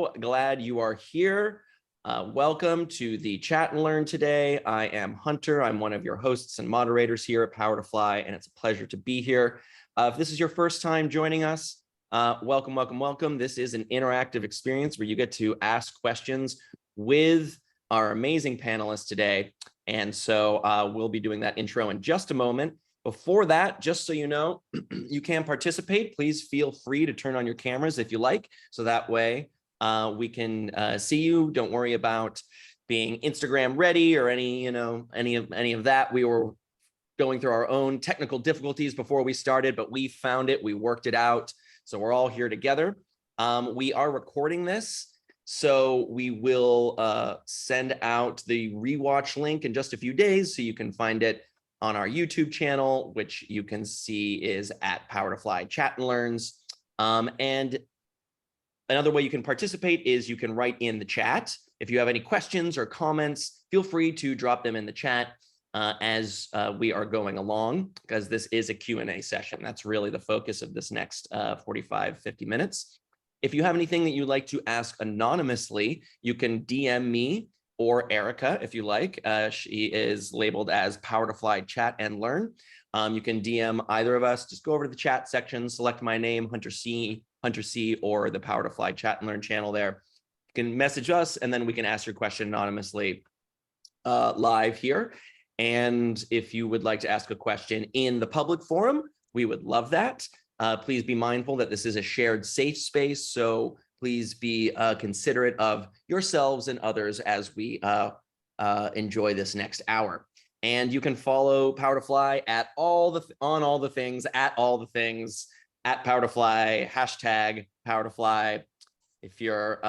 so glad you are here. Welcome to the Chat and Learn today. I am Hunter. I'm one of your hosts and moderators here at Power to Fly, and it's a pleasure to be here. If this is your first time joining us, welcome, welcome, welcome. This is an interactive experience where you get to ask questions with our amazing panelists today. And so we'll be doing that intro in just a moment. Before that, just so you know, you can participate. Please feel free to turn on your cameras if you like, so that way we can see you. Don't worry about being Instagram ready or any of that. We were going through our own technical difficulties before we started, but we found it, we worked it out. So we're all here together. We are recording this, so we will send out the rewatch link in just a few days, so you can find it on our YouTube channel, which you can see is at Power to Fly Chat and Learns. And another way you can participate is you can write in the chat. If you have any questions or comments, feel free to drop them in the chat as we are going along, because this is a Q&A session. That's really the focus of this next 45, 50 minutes. If you have anything that you'd like to ask anonymously, you can DM me or Erica if you like. She is labeled as Power to Fly Chat and Learn. You can DM either of us. Just go over to the chat section, select my name, Hunter C, or the Power to Fly Chat and Learn channel there. You can message us, and then we can ask your question anonymously live here. And if you would like to ask a question in the public forum, we would love that. Please be mindful that this is a shared safe space, so please be considerate of yourselves and others as we enjoy this next hour. And you can follow Power to Fly at all the things, at Power to Fly, hashtag Power to Fly. If you're,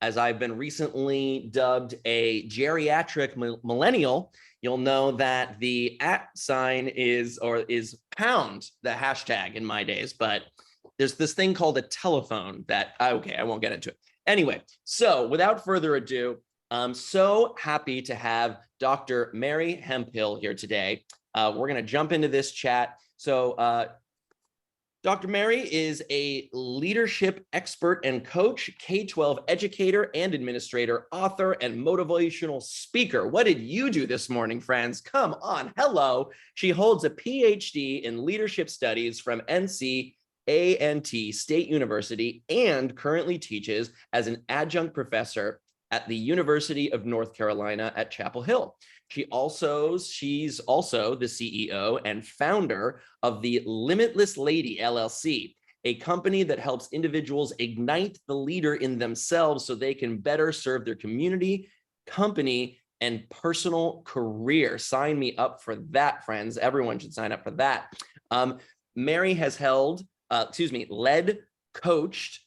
as I've been recently dubbed, a geriatric millennial, you'll know that the @ is pound, the hashtag in my days, but there's this thing called a telephone that, okay, I won't get into it. Anyway, so without further ado, I'm so happy to have Dr. Mary Hemphill here today. We're gonna jump into this chat. So Dr. Mary is a leadership expert and coach, K-12 educator and administrator, author, and motivational speaker. What did you do this morning, friends? Come on, hello. She holds a PhD in leadership studies from NC A&T State University and currently teaches as an adjunct professor at the University of North Carolina at Chapel Hill. She's also the CEO and founder of the Limitless Lady LLC, a company that helps individuals ignite the leader in themselves so they can better serve their community, company, and personal career. Sign me up for that, friends. Everyone should sign up for that. Mary has led, coached,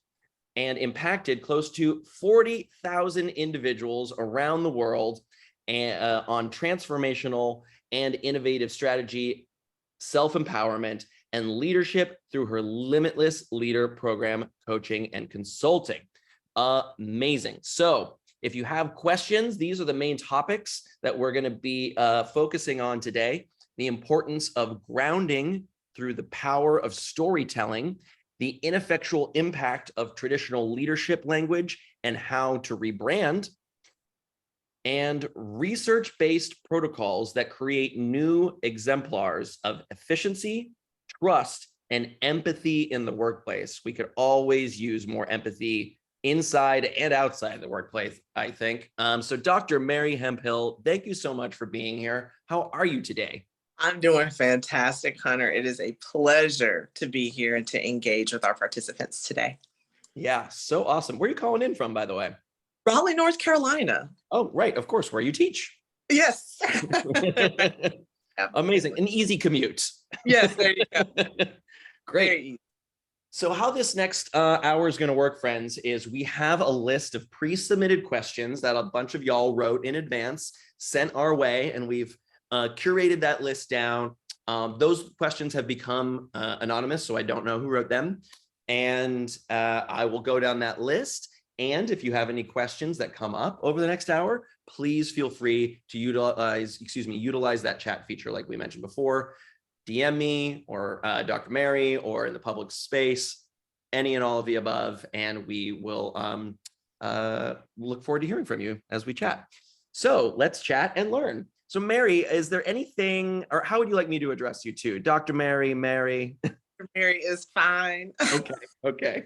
and impacted close to 40,000 individuals around the world on transformational and innovative strategy, self-empowerment, and leadership through her Limitless Leader program, coaching, and consulting. Amazing. So if you have questions, these are the main topics that we're going to be focusing on today. The importance of grounding through the power of storytelling, the ineffectual impact of traditional leadership language and how to rebrand, and research-based protocols that create new exemplars of efficiency, trust, and empathy in the workplace. We could always use more empathy inside and outside the workplace, I think. So Dr. Mary Hemphill, thank you so much for being here. How are you today? I'm doing fantastic, Hunter. It is a pleasure to be here and to engage with our participants today. Yeah, so awesome. Where are you calling in from, by the way? Raleigh, North Carolina. Oh, right. Of course, where you teach. Yes. Amazing. An easy commute. Yes, there you go. Great. So how this next hour is going to work, friends, is we have a list of pre-submitted questions that a bunch of y'all wrote in advance, sent our way, and we've curated that list down. Those questions have become anonymous, so I don't know who wrote them. And I will go down that list. And if you have any questions that come up over the next hour, please feel free to utilize that chat feature like we mentioned before. DM me or Dr. Mary or in the public space, any and all of the above, and we will look forward to hearing from you as we chat. So let's chat and learn. So Mary, is there anything, or how would you like me to address you to? Dr. Mary, Mary? Mary is fine. Okay, okay.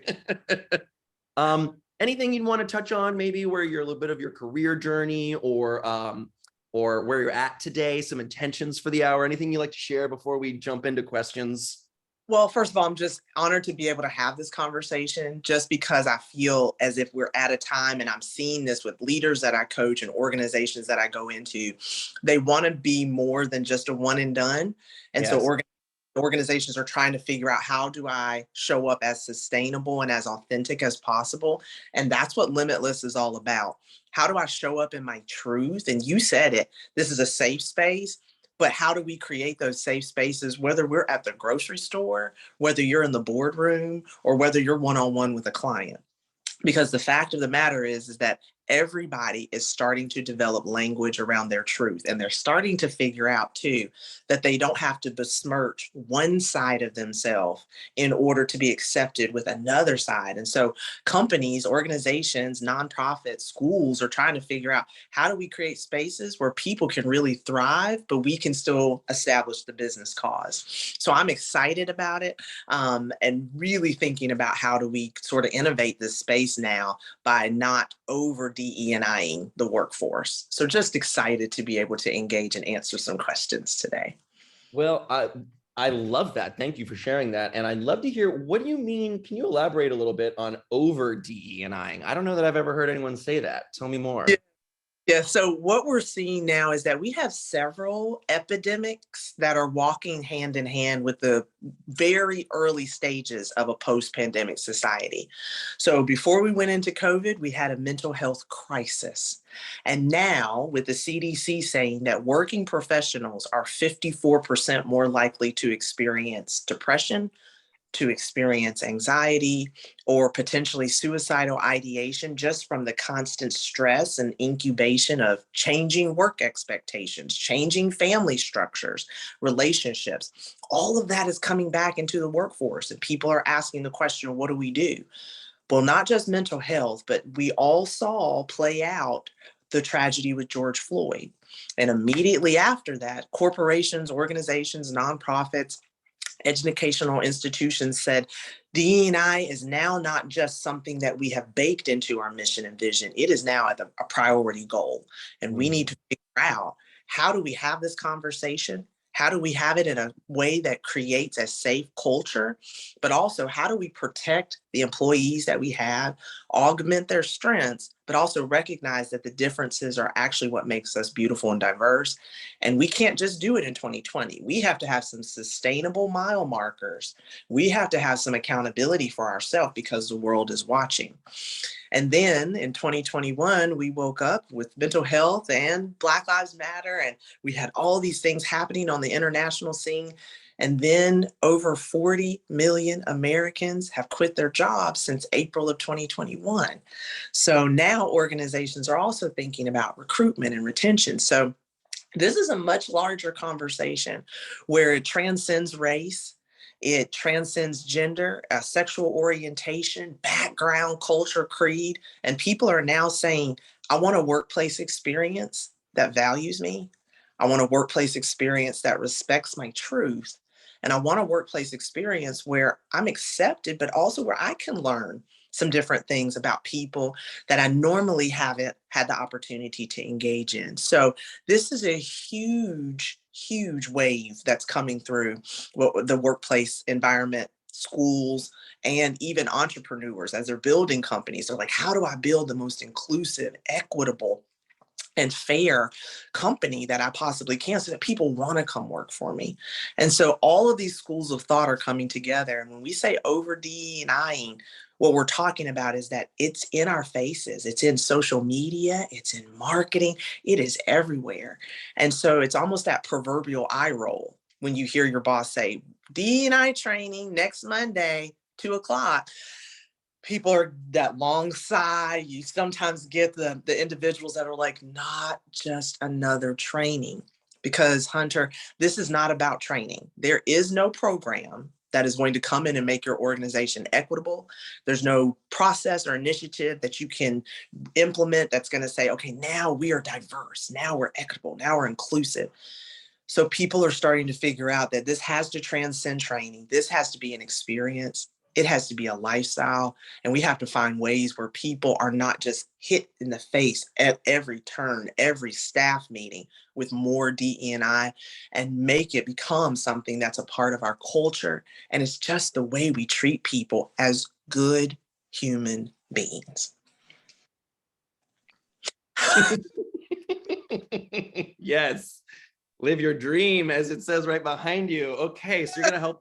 Anything you'd want to touch on, maybe where you're a little bit of your career journey, or where you're at today, some intentions for the hour, anything you'd like to share before we jump into questions? Well, first of all, I'm just honored to be able to have this conversation just because I feel as if we're at a time, and I'm seeing this with leaders that I coach and organizations that I go into. They want to be more than just a one and done. And so Yes. organizations are trying to figure out, how do I show up as sustainable and as authentic as possible? And that's what Limitless is all about. How do I show up in my truth? And you said it, this is a safe space. But how do we create those safe spaces, whether we're at the grocery store, whether you're in the boardroom, or whether you're one-on-one with a client? Because the fact of the matter is that everybody is starting to develop language around their truth. And they're starting to figure out too, that they don't have to besmirch one side of themselves in order to be accepted with another side. And so companies, organizations, nonprofits, schools are trying to figure out, how do we create spaces where people can really thrive, but we can still establish the business cause? So I'm excited about it, and really thinking about, how do we sort of innovate this space now by not over DEI'ing the workforce. So just excited to be able to engage and answer some questions today. Well, I love that. Thank you for sharing that. And I'd love to hear, what do you mean? Can you elaborate a little bit on over DEI'ing? I don't know that I've ever heard anyone say that. Tell me more. Yeah, so what we're seeing now is that we have several epidemics that are walking hand in hand with the very early stages of a post-pandemic society. So before we went into COVID, we had a mental health crisis. And now, with the CDC saying that working professionals are 54% more likely to experience depression, to experience anxiety, or potentially suicidal ideation, just from the constant stress and incubation of changing work expectations, changing family structures, relationships. All of that is coming back into the workforce, and people are asking the question, what do we do? Well, not just mental health, but we all saw play out the tragedy with George Floyd. And immediately after that, corporations, organizations, nonprofits, educational institutions said DE&I is now not just something that we have baked into our mission and vision. It is now at a priority goal. And we need to figure out, how do we have this conversation? How do we have it in a way that creates a safe culture? But also, how do we protect the employees that we have, augment their strengths, but also recognize that the differences are actually what makes us beautiful and diverse? And we can't just do it in 2020. We have to have some sustainable mile markers. We have to have some accountability for ourselves, because the world is watching. And then in 2021, we woke up with mental health and Black Lives Matter, and we had all these things happening on the international scene. And then over 40 million Americans have quit their jobs since April of 2021. So now organizations are also thinking about recruitment and retention. So this is a much larger conversation where it transcends race, it transcends gender, sexual orientation, background, culture, creed. And people are now saying, I want a workplace experience that values me. I want a workplace experience that respects my truth. And I want a workplace experience where I'm accepted, but also where I can learn some different things about people that I normally haven't had the opportunity to engage in. So this is a huge, huge wave that's coming through the workplace environment, schools, and even entrepreneurs as they're building companies. They're like, how do I build the most inclusive, equitable, and fair company that I possibly can, so that people want to come work for me? And so all of these schools of thought are coming together. And when we say over DE&Iing, what we're talking about is that it's in our faces. It's in social media. It's in marketing. It is everywhere. And so it's almost that proverbial eye roll when you hear your boss say, DE&I training next Monday, 2:00. People are that long sigh. You sometimes get the individuals that are like, not just another training. Because Hunter, this is not about training. There is no program that is going to come in and make your organization equitable. There's no process or initiative that you can implement that's going to say, okay, now we are diverse, now we're equitable, now we're inclusive. So people are starting to figure out that this has to transcend training. This has to be an experience. It has to be a lifestyle. And we have to find ways where people are not just hit in the face at every turn, every staff meeting with more DE&I, and make it become something that's a part of our culture. And it's just the way we treat people as good human beings. Yes. Live your dream, as it says right behind you. Okay, so you're going to help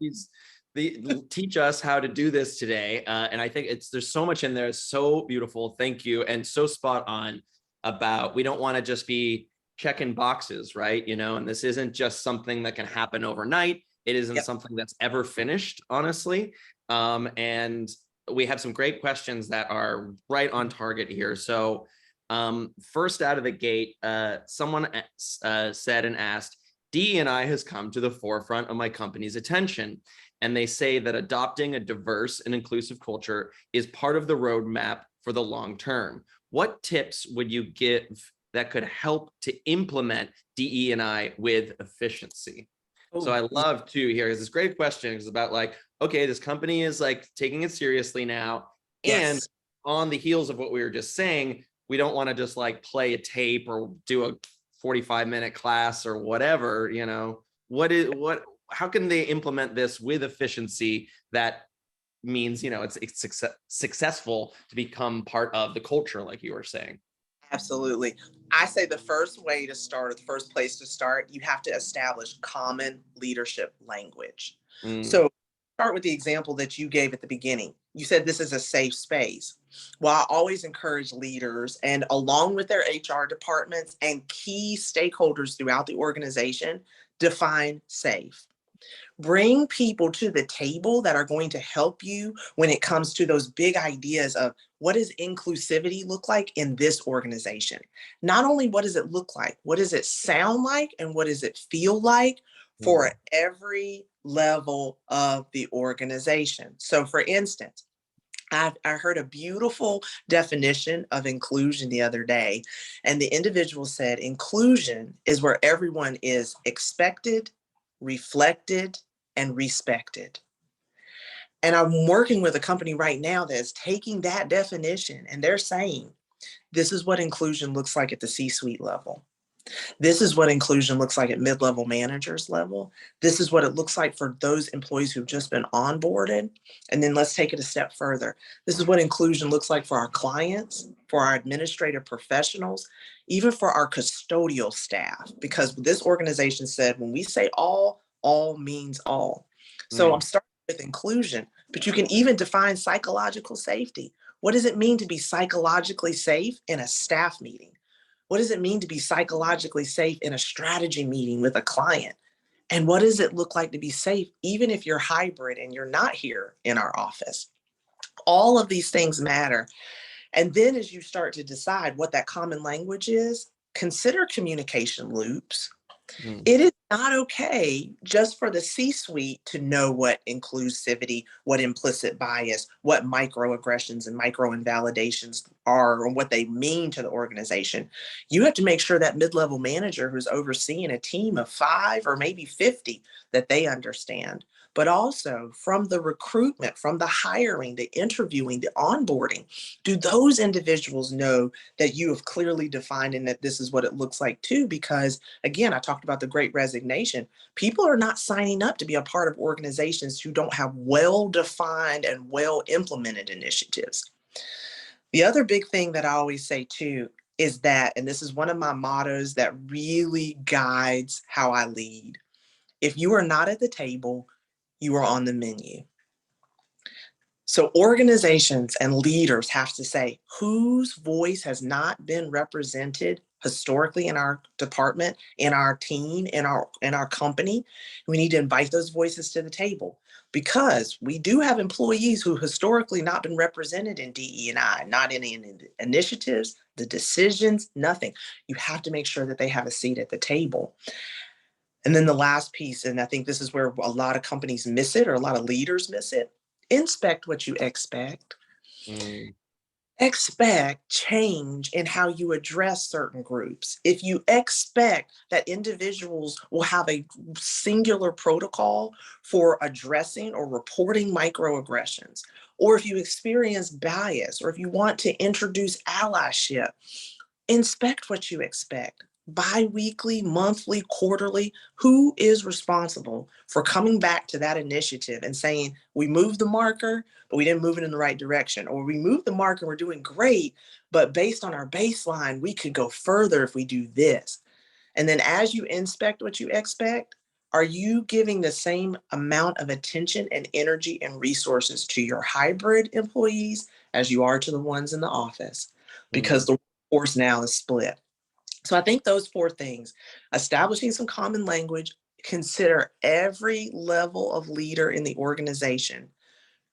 teach us how to do this today. And I think there's so much in there. It's so beautiful. Thank you. And so spot on about, we don't want to just be checking boxes, right? And this isn't just something that can happen overnight. It isn't something that's ever finished, honestly. And we have some great questions that are right on target here. So first out of the gate, someone said and asked, DE&I has come to the forefront of my company's attention, and they say that adopting a diverse and inclusive culture is part of the roadmap for the long term. What tips would you give that could help to implement DE&I with efficiency? So I love to hear, because this great question is about like, okay, this company is like taking it seriously now. And on the heels of what we were just saying, we don't want to just like play a tape or do a 45-minute class or whatever, how can they implement this with efficiency that means, it's successful to become part of the culture, like you were saying? Absolutely. I say the first way to start, or the first place to start, you have to establish common leadership language. So start with the example that you gave at the beginning. You said this is a safe space. Well, I always encourage leaders, and along with their HR departments and key stakeholders throughout the organization, define safe. Bring people to the table that are going to help you when it comes to those big ideas of what does inclusivity look like in this organization? Not only what does it look like, what does it sound like, and what does it feel like for every level of the organization? So for instance, I heard a beautiful definition of inclusion the other day, and the individual said inclusion is where everyone is expected, reflected, and respected. And I'm working with a company right now that is taking that definition, and they're saying, this is what inclusion looks like at the C-suite level. This is what inclusion looks like at mid-level managers level. This is what it looks like for those employees who've just been onboarded. And then let's take it a step further. This is what inclusion looks like for our clients, for our administrative professionals, even for our custodial staff, because this organization said, when we say all means all. So I'm starting with inclusion, but you can even define psychological safety. What does it mean to be psychologically safe in a staff meeting? What does it mean to be psychologically safe in a strategy meeting with a client? And what does it look like to be safe, even if you're hybrid and you're not here in our office? All of these things matter. And then as you start to decide what that common language is, consider communication loops. It is not okay just for the C-suite to know what inclusivity, what implicit bias, what microaggressions and micro-invalidations are, and what they mean to the organization. You have to make sure that mid-level manager who's overseeing a team of 5 or maybe 50, that they understand. But also from the recruitment, from the hiring, the interviewing, the onboarding, do those individuals know that you have clearly defined and that this is what it looks like too? Because again, I talked about the Great Resignation. People are not signing up to be a part of organizations who don't have well-defined and well-implemented initiatives. The other big thing that I always say too is that, and this is one of my mottos that really guides how I lead, if you are not at the table, you are on the menu. So organizations and leaders have to say, whose voice has not been represented historically in our department, in our team, in our company? We need to invite those voices to the table, because we do have employees who historically not been represented in DE&I, not in any initiatives, the decisions, nothing. You have to make sure that they have a seat at the table. And then the last piece, and I think this is where a lot of companies miss it or a lot of leaders miss it, inspect what you expect. Mm, Expect change in how you address certain groups. If you expect that individuals will have a singular protocol for addressing or reporting microaggressions, or if you experience bias, or if you want to introduce allyship, inspect what you expect. Bi-weekly, monthly, quarterly, who is responsible for coming back to that initiative and saying, we moved the marker, but we didn't move it in the right direction, or we moved the marker, we're doing great, but based on our baseline, we could go further if we do this. And then as you inspect what you expect, are you giving the same amount of attention and energy and resources to your hybrid employees as you are to the ones in the office? Because mm. the workforce now is split. So I think those four things, establishing some common language, consider every level of leader in the organization,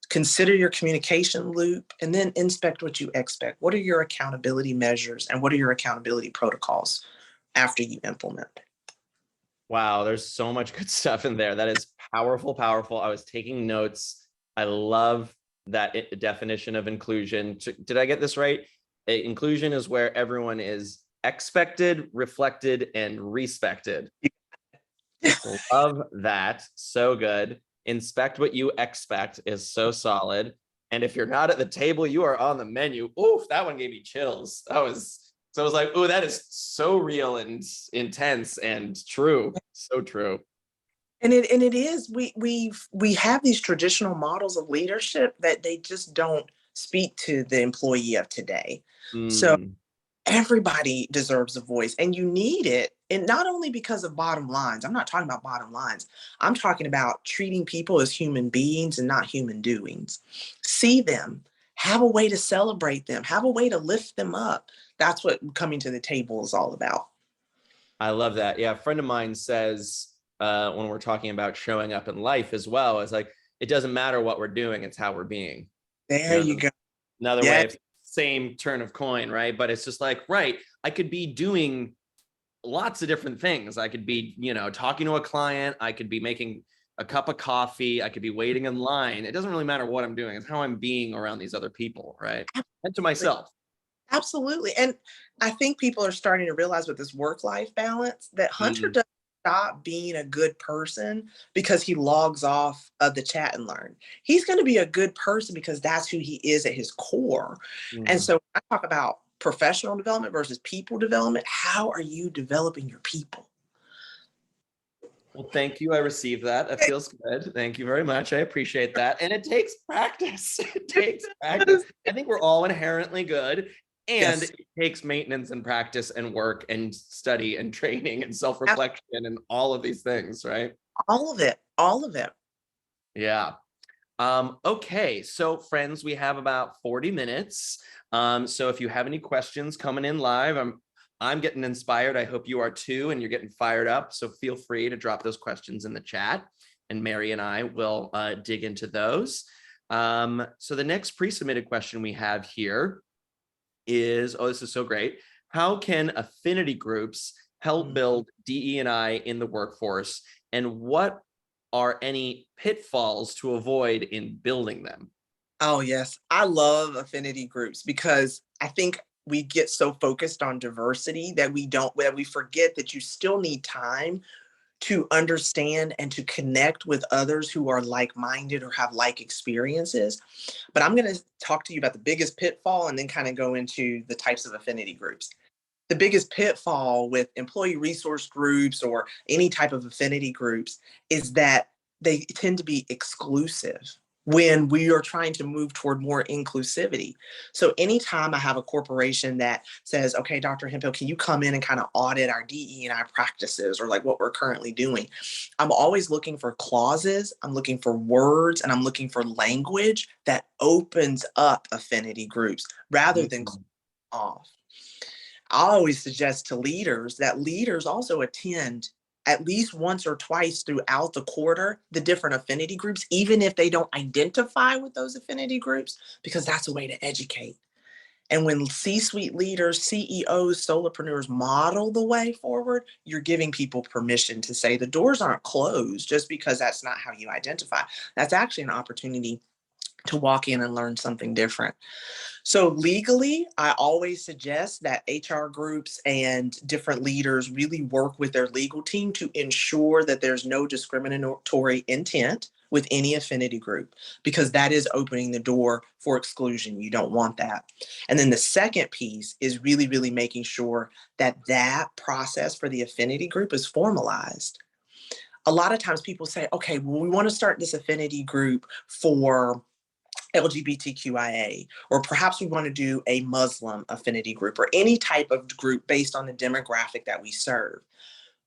consider your communication loop, and then inspect what you expect. What are your accountability measures and what are your accountability protocols after you implement? Wow, there's so much good stuff in there. That is powerful, powerful. I was taking notes. I love that definition of inclusion. Did I get this right? Inclusion is where everyone is expected, reflected, and respected. Love that. So good. Inspect what you expect is so solid. And if you're not at the table, you are on the menu. Oof, that one gave me chills. That was so I was like, oh, that is so real and intense and true. So true. And it is, we have these traditional models of leadership that they just don't speak to the employee of today. So Mm, everybody deserves a voice and you need it. And not only because of bottom lines, I'm not talking about bottom lines. I'm talking about treating people as human beings and not human doings. See them, have a way to celebrate them, have a way to lift them up. That's what coming to the table is all about. I love that. Yeah, a friend of mine says when we're talking about showing up in life as well, it's like it doesn't matter what we're doing, it's how we're being. There You you know, go. another Yeah, way of same turn of coin, right? But it's just like, right, I could be doing lots of different things. I could be, talking to a client, I could be making a cup of coffee, I could be waiting in line. It doesn't really matter what I'm doing, it's how I'm being around these other people, right? And to myself. absolutely. And I think people are starting to realize with this work-life balance that Hunter Mm, doesn't stop being a good person because he logs off of the chat and learn. He's going to be a good person because that's who he is at his core. And mm. so I talk about professional development versus people development. How are you developing your people? Well, thank you. I received that. That feels good. Thank you very much. I appreciate that. And it takes practice. It takes practice. I think we're all inherently good. And Yes, it takes maintenance and practice and work and study and training and self-reflection and all of these things, right? all of it, all of it. Yeah. Okay, so friends, we have about 40 minutes. So if you have any questions coming in live, I'm getting inspired. I hope you are too, and you're getting fired up. So feel free to drop those questions in the chat, and Mary and I will dig into those. So the next pre-submitted question we have here is, oh, this is so great. How can affinity groups help Mm. build DE&I in the workforce, and what are any pitfalls to avoid in building them? Oh, yes. I love affinity groups because I think we get so focused on diversity that we forget that you still need time to understand and to connect with others who are like-minded or have like experiences. But I'm going to talk to you about the biggest pitfall and then kind of go into the types of affinity groups. The biggest pitfall with employee resource groups or any type of affinity groups is that they tend to be exclusive when we are trying to move toward more inclusivity. So anytime I have a corporation that says, okay, Dr. Hemphill, can you come in and kind of audit our DE&I practices or like what we're currently doing? I'm always looking for clauses, I'm looking for words, and I'm looking for language that opens up affinity groups rather than close Mhm. off. I always suggest to leaders that leaders also attend at least once or twice throughout the quarter the different affinity groups, even if they don't identify with those affinity groups, because that's a way to educate. And when C-suite leaders, CEOs, solopreneurs model the way forward, you're giving people permission to say the doors aren't closed just because that's not how you identify. That's actually an opportunity to walk in and learn something different. So legally, I always suggest that HR groups and different leaders really work with their legal team to ensure that there's no discriminatory intent with any affinity group, because that is opening the door for exclusion. You don't want that. And then the second piece is really, really making sure that that process for the affinity group is formalized. A lot of times people say, okay, well, we want to start this affinity group for LGBTQIA, or perhaps we want to do a Muslim affinity group or any type of group based on the demographic that we serve.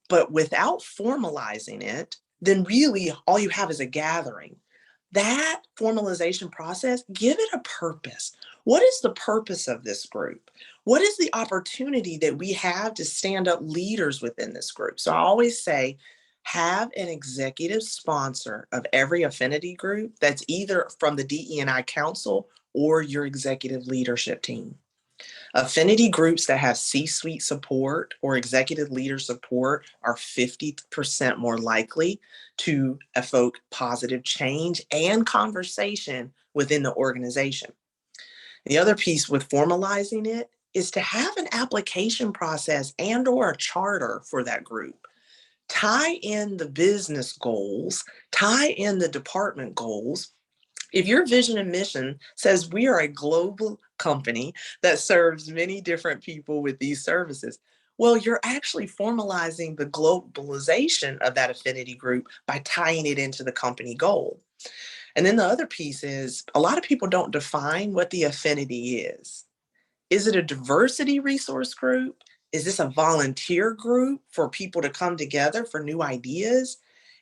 But without formalizing it, then really all you have is a gathering. That formalization process, give it a purpose. What is the purpose of this group? What is the opportunity that we have to stand up leaders within this group? So I always say, have an executive sponsor of every affinity group that's either from the DE&I Council or your executive leadership team. Affinity groups that have C-suite support or executive leader support are 50% more likely to evoke positive change and conversation within the organization. The other piece with formalizing it is to have an application process and or a charter for that group. Tie in the business goals, tie in the department goals. If your vision and mission says we are a global company that serves many different people with these services, well, you're actually formalizing the globalization of that affinity group by tying it into the company goal. And then the other piece is a lot of people don't define what the affinity is. Is it a diversity resource group? Is this a volunteer group for people to come together for new ideas?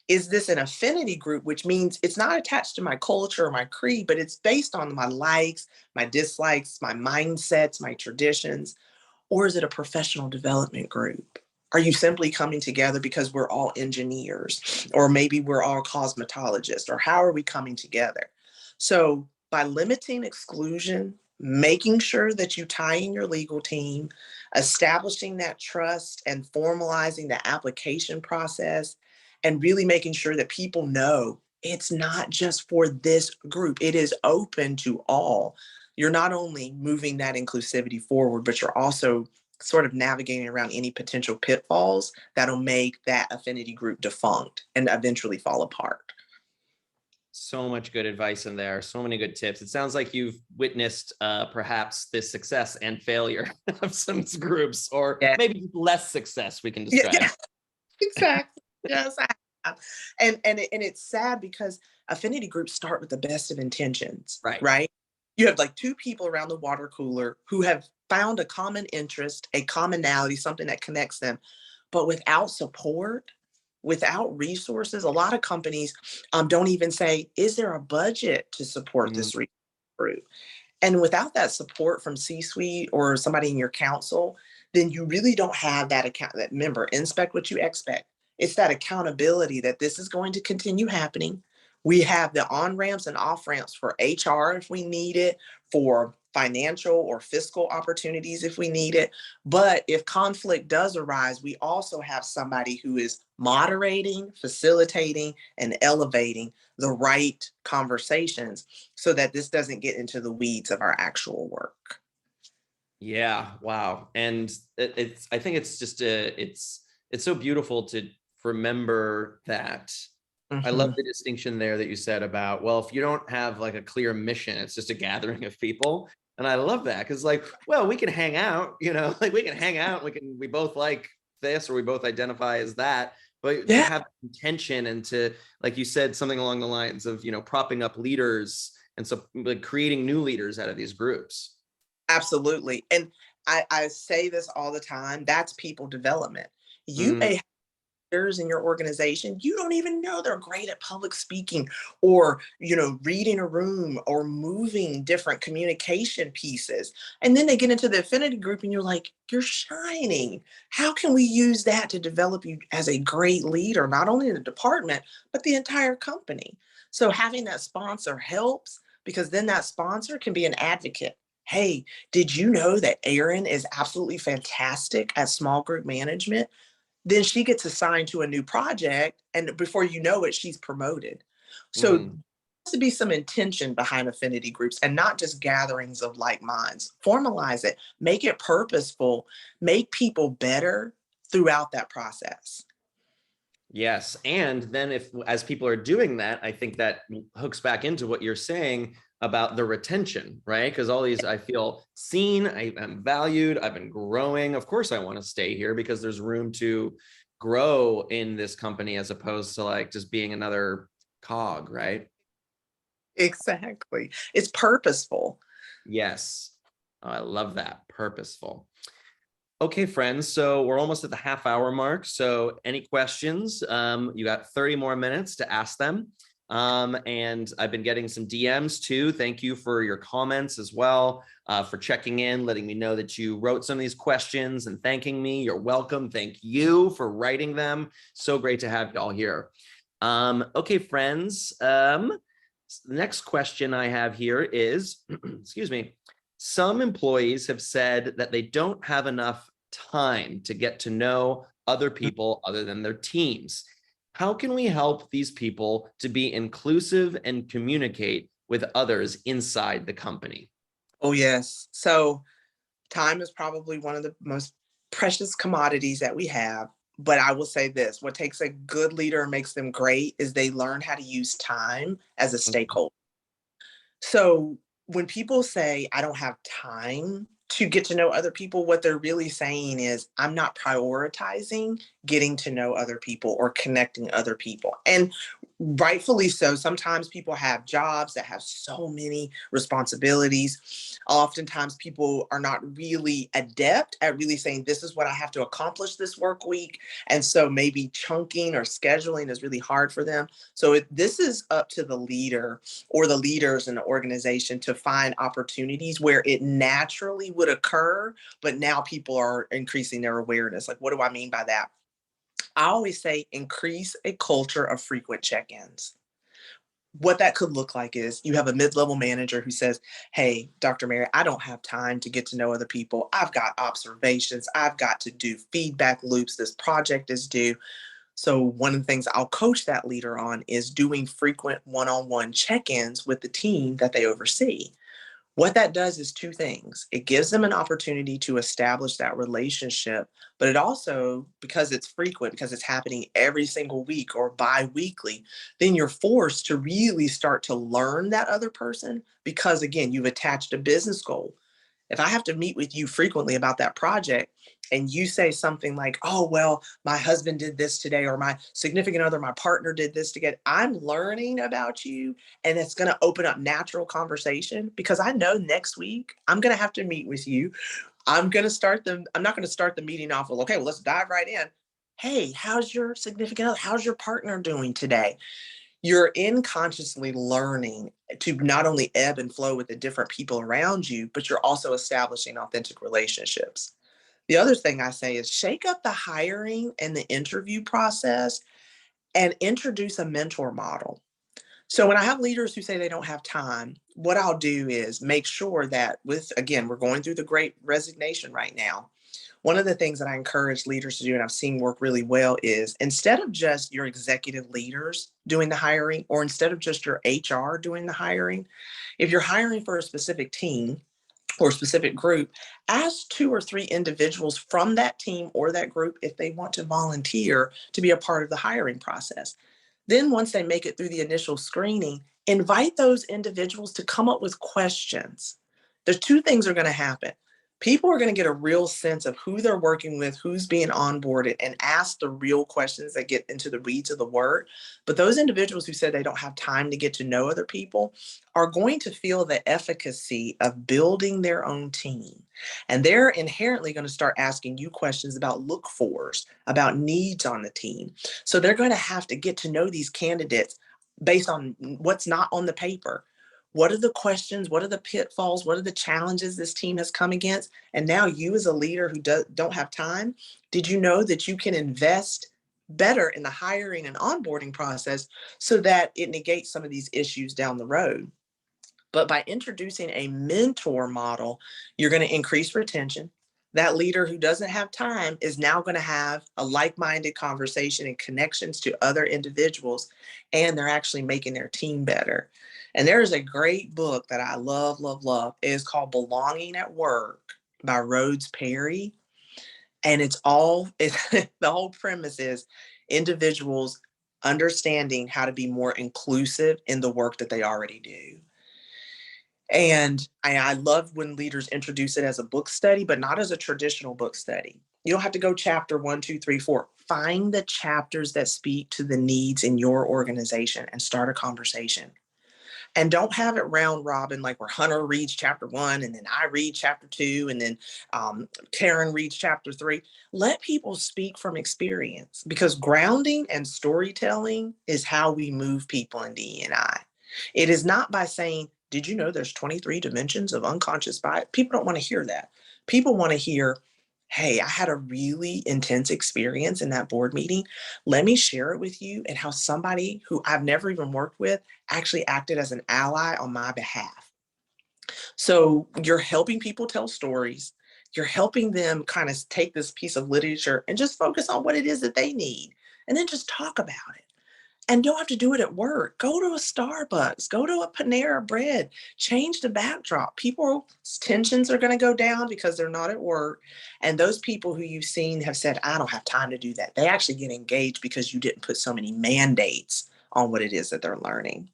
Is this an affinity group, which means it's not attached to my culture or my creed, but it's based on my likes, my dislikes, my mindsets, my traditions? Or is it a professional development group? Are you simply coming together because we're all engineers, or maybe we're all cosmetologists, or how are we coming together? So by limiting exclusion, making sure that you tie in your legal team, establishing that trust and formalizing the application process, and really making sure that people know it's not just for this group, it is open to all. You're not only moving that inclusivity forward, but you're also sort of navigating around any potential pitfalls that'll make that affinity group defunct and eventually fall apart. So much good advice in there. So many good tips. It sounds like you've witnessed perhaps the success and failure of some groups, or Yeah, maybe less success we can yeah, describe. yeah, exactly. Yes, I have. And it's sad because affinity groups start with the best of intentions, Right. right? You have like two people around the water cooler who have found a common interest, a commonality, something that connects them. But without support, without resources, a lot of companies don't even say, is there a budget to support Mm. this group? And without that support from C-suite or somebody in your council, then you really don't have that account. That member, inspect what you expect. It's that accountability that this is going to continue happening. We have the on ramps and off ramps for HR if we need it, for financial or fiscal opportunities if we need it. But if conflict does arise, we also have somebody who is moderating, facilitating, and elevating the right conversations so that this doesn't get into the weeds of our actual work. Yeah. Wow. And it's, I think it's just it's so beautiful to remember that. I love Mhm. the distinction there that you said about, well, if you don't have like a clear mission, it's just a gathering of people. And I love that because, like, well, we can hang out, like we can hang out, we both like this or we both identify as that, but to Yeah, have intention and to, like you said, something along the lines of, propping up leaders and so like creating new leaders out of these groups. absolutely. And I say this all the time, that's people development. You Mm, may in your organization, you don't even know they're great at public speaking or, reading a room or moving different communication pieces. And then they get into the affinity group and you're like, you're shining. How can we use that to develop you as a great leader, not only in the department, but the entire company? So having that sponsor helps because then that sponsor can be an advocate. Hey, did you know that Erin is absolutely fantastic at small group management? Then she gets assigned to a new project, and before you know it, she's promoted. So there Mhm. has to be some intention behind affinity groups and not just gatherings of like minds. Formalize it, make it purposeful, make people better throughout that process. Yes. And then if as people are doing that, I think that hooks back into what you're saying about the retention, right? Because all these, I feel seen, I am valued, I've been growing. Of course, I want to stay here because there's room to grow in this company as opposed to like just being another cog, right? Exactly. It's purposeful. Yes. Oh, I love that. Purposeful. Okay, friends. So we're almost at the half-hour mark. So any questions? You got 30 more minutes to ask them. And I've been getting some DMs too. Thank you for your comments as well, for checking in, letting me know that you wrote some of these questions and thanking me. You're welcome. Thank you for writing them. So great to have you all here. Okay, friends. The next question I have here is, excuse me, some employees have said that they don't have enough time to get to know other people other than their teams. How can we help these people to be inclusive and communicate with others inside the company? Oh, yes. So time is probably one of the most precious commodities that we have. But I will say this, what takes a good leader and makes them great is they learn how to use time as a stakeholder. So when people say, I don't have time to get to know other people, what they're really saying is, I'm not prioritizing getting to know other people or connecting other people. And rightfully so, sometimes people have jobs that have so many responsibilities. Oftentimes, people are not really adept at really saying, this is what I have to accomplish this work week. And so maybe chunking or scheduling is really hard for them. So this is up to the leader or the leaders in the organization to find opportunities where it naturally would occur, but now people are increasing their awareness. Like, what do I mean by that? I always say increase a culture of frequent check ins. What that could look like is you have a mid level manager who says, hey, Dr. Mary, I don't have time to get to know other people. I've got observations. I've got to do feedback loops. This project is due. So one of the things I'll coach that leader on is doing frequent one-on-one check-ins with the team that they oversee. What that does is two things. It gives them an opportunity to establish that relationship, but it also, because it's frequent, because it's happening every single week or bi-weekly, then you're forced to really start to learn that other person because again, you've attached a business goal. If I have to meet with you frequently about that project and you say something like, oh, well, my husband did this today, or my significant other, my partner did this together, I'm learning about you. And it's going to open up natural conversation because I know next week I'm going to have to meet with you. I'm not going to start the meeting off with, okay, well, let's dive right in. Hey, how's your significant other? How's your partner doing today? You're unconsciously learning to not only ebb and flow with the different people around you, but you're also establishing authentic relationships. The other thing I say is shake up the hiring and the interview process and introduce a mentor model. So when I have leaders who say they don't have time, what I'll do is make sure that again, we're going through the great resignation right now. One of the things that I encourage leaders to do, and I've seen work really well, is instead of just your executive leaders doing the hiring, or instead of just your HR doing the hiring, if you're hiring for a specific team or specific group, ask two or three individuals from that team or that group if they want to volunteer to be a part of the hiring process. Then, once they make it through the initial screening, invite those individuals to come up with questions. There's two things are going to happen. People are going to get a real sense of who they're working with, who's being onboarded, and ask the real questions that get into the weeds of the work. But those individuals who said they don't have time to get to know other people are going to feel the efficacy of building their own team. And they're inherently going to start asking you questions about look fors, about needs on the team. So they're going to have to get to know these candidates based on what's not on the paper. What are the questions? What are the pitfalls? What are the challenges this team has come against? And now you as a leader who don't have time, did you know that you can invest better in the hiring and onboarding process so that it negates some of these issues down the road? But by introducing a mentor model, you're going to increase retention. That leader who doesn't have time is now going to have a like-minded conversation and connections to other individuals, and they're actually making their team better. And there is a great book that I love, love, love. It is called Belonging at Work by Rhodes Perry. And the whole premise is individuals understanding how to be more inclusive in the work that they already do. And I love when leaders introduce it as a book study, but not as a traditional book study. You don't have to go chapter 1, 2, 3, 4. Find the chapters that speak to the needs in your organization and start a conversation. And don't have it round robin, like where Hunter reads chapter 1 and then I read chapter 2 and then Karen reads chapter 3. Let people speak from experience, because grounding and storytelling is how we move people in DE&I. It is not by saying, did you know there's 23 dimensions of unconscious bias? People don't want to hear that. People want to hear, hey, I had a really intense experience in that board meeting. Let me share it with you, and how somebody who I've never even worked with actually acted as an ally on my behalf. So you're helping people tell stories. You're helping them kind of take this piece of literature and just focus on what it is that they need, and then just talk about it. And don't have to do it at work. Go to a Starbucks, go to a Panera Bread, change the backdrop. People's tensions are going to go down because they're not at work. And those people who you've seen have said, I don't have time to do that, they actually get engaged because you didn't put so many mandates on what it is that they're learning.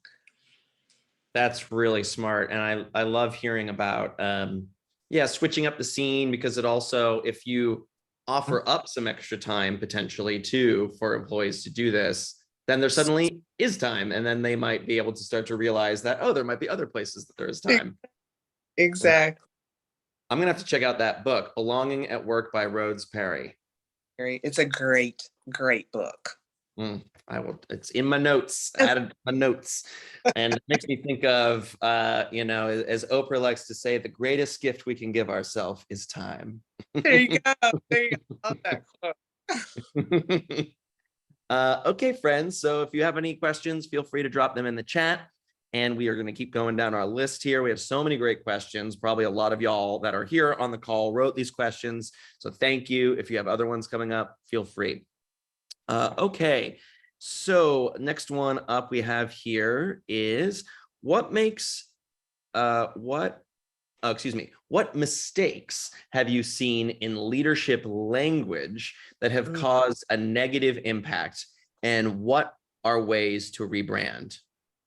That's really smart. And I love hearing about, switching up the scene, because it also, if you offer up some extra time potentially too for employees to do this, then there suddenly is time, and then they might be able to start to realize that, oh, there might be other places that there is time. Exactly. I'm gonna have to check out that book, Belonging at Work by Rhodes Perry. It's a great, great book. I will. It's in my notes. Added to my notes, and it makes me think of, as Oprah likes to say, the greatest gift we can give ourselves is time. There you go. There you go. I love that quote. Okay, friends. So if you have any questions, feel free to drop them in the chat. And we are going to keep going down our list here. We have so many great questions. Probably a lot of y'all that are here on the call wrote these questions. So thank you. If you have other ones coming up, feel free. Okay. So next one up we have here is what mistakes have you seen in leadership language that have caused a negative impact, and what are ways to rebrand?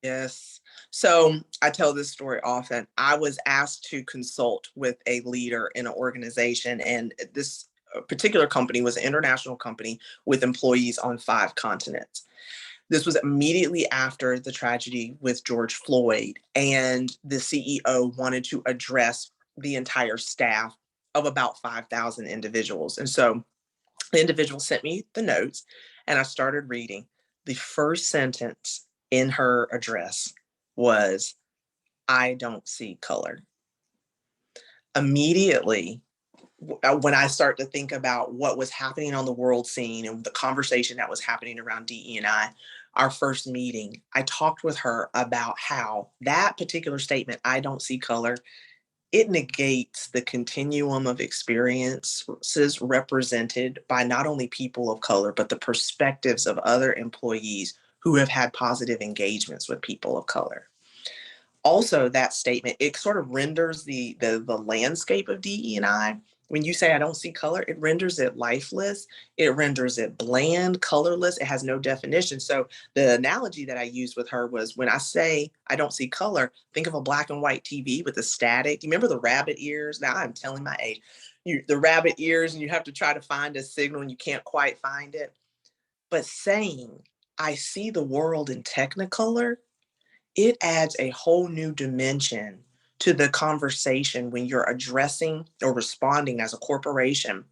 Yes. So I tell this story often. I was asked to consult with a leader in an organization, and this particular company was an international company with employees on 5 continents. This was immediately after the tragedy with George Floyd, and the CEO wanted to address the entire staff of about 5,000 individuals. And so the individual sent me the notes, and I started reading. The first sentence in her address was, I don't see color. Immediately, when I start to think about what was happening on the world scene and the conversation that was happening around DE&I, our first meeting, I talked with her about how that particular statement, I don't see color, it negates the continuum of experiences represented by not only people of color, but the perspectives of other employees who have had positive engagements with people of color. Also, that statement, it sort of renders the landscape of DE&I. When you say I don't see color, it renders it lifeless. It renders it bland, colorless. It has no definition. So the analogy that I used with her was, when I say I don't see color, think of a black and white TV with the static. You remember the rabbit ears? Now I'm telling my age. The rabbit ears, and you have to try to find a signal and you can't quite find it. But saying I see the world in technicolor, it adds a whole new dimension to the conversation when you're addressing or responding as a corporation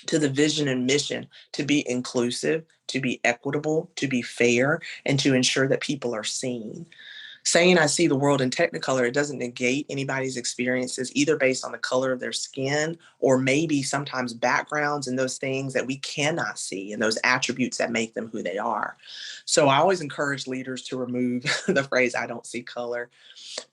to the vision and mission to be inclusive, to be equitable, to be fair, and to ensure that people are seen. Saying I see the world in Technicolor, it doesn't negate anybody's experiences, either based on the color of their skin or maybe sometimes backgrounds and those things that we cannot see and those attributes that make them who they are. So I always encourage leaders to remove the phrase, I don't see color.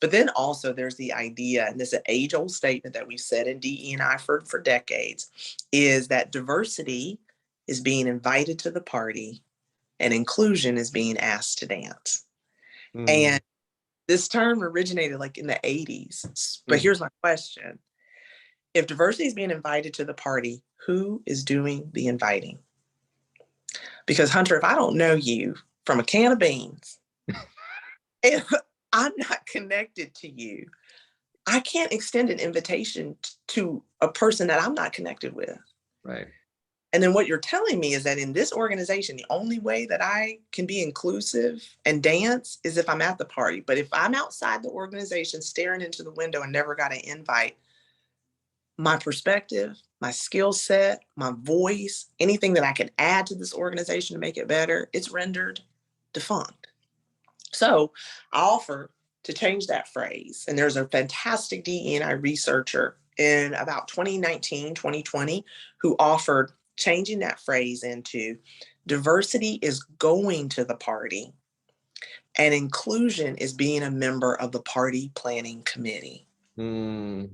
But then also there's the idea, and this is an age-old statement that we've said in DE&I for decades, is that diversity is being invited to the party and inclusion is being asked to dance. Mm. And this term originated like in the 80s. But Mm. here's my question. If diversity is being invited to the party, who is doing the inviting? Because Hunter, if I don't know you from a can of beans, if I'm not connected to you, I can't extend an invitation to a person that I'm not connected with. Right. And then what you're telling me is that in this organization, the only way that I can be inclusive and dance is if I'm at the party. But if I'm outside the organization staring into the window and never got an invite, my perspective, my skill set, my voice, anything that I can add to this organization to make it better, it's rendered defunct. So I offer to change that phrase. And there's a fantastic DE&I researcher in about 2019, 2020, who offered changing that phrase into diversity is going to the party and inclusion is being a member of the party planning committee. Mm.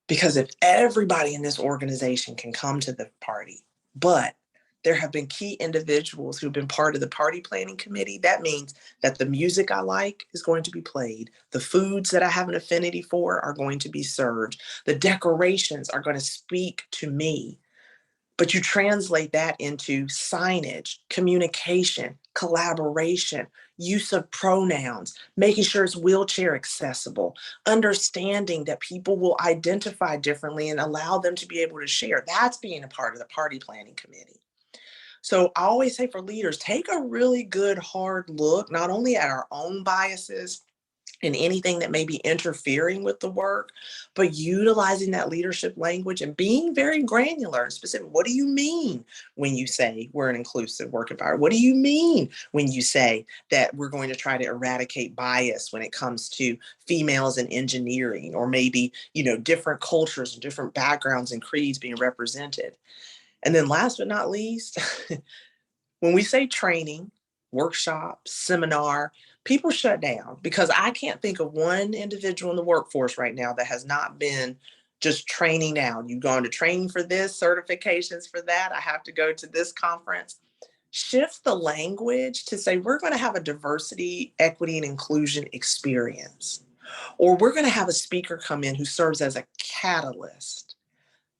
Because if everybody in this organization can come to the party, but there have been key individuals who've been part of the party planning committee, that means that the music I like is going to be played. The foods that I have an affinity for are going to be served. The decorations are going to speak to me. But you translate that into signage, communication, collaboration, use of pronouns, making sure it's wheelchair accessible, understanding that people will identify differently and allow them to be able to share. That's being a part of the party planning committee. So I always say for leaders, take a really good hard look, not only at our own biases and anything that may be interfering with the work, but utilizing that leadership language and being very granular and specific. What do you mean when you say we're an inclusive work environment? What do you mean when you say that we're going to try to eradicate bias when it comes to females in engineering, or maybe, different cultures and different backgrounds and creeds being represented? And then last but not least, when we say training, workshop, seminar, people shut down because I can't think of one individual in the workforce right now that has not been just training down. You've gone to training for this, certifications for that. I have to go to this conference. Shift the language to say we're going to have a diversity, equity, and inclusion experience. Or we're going to have a speaker come in who serves as a catalyst.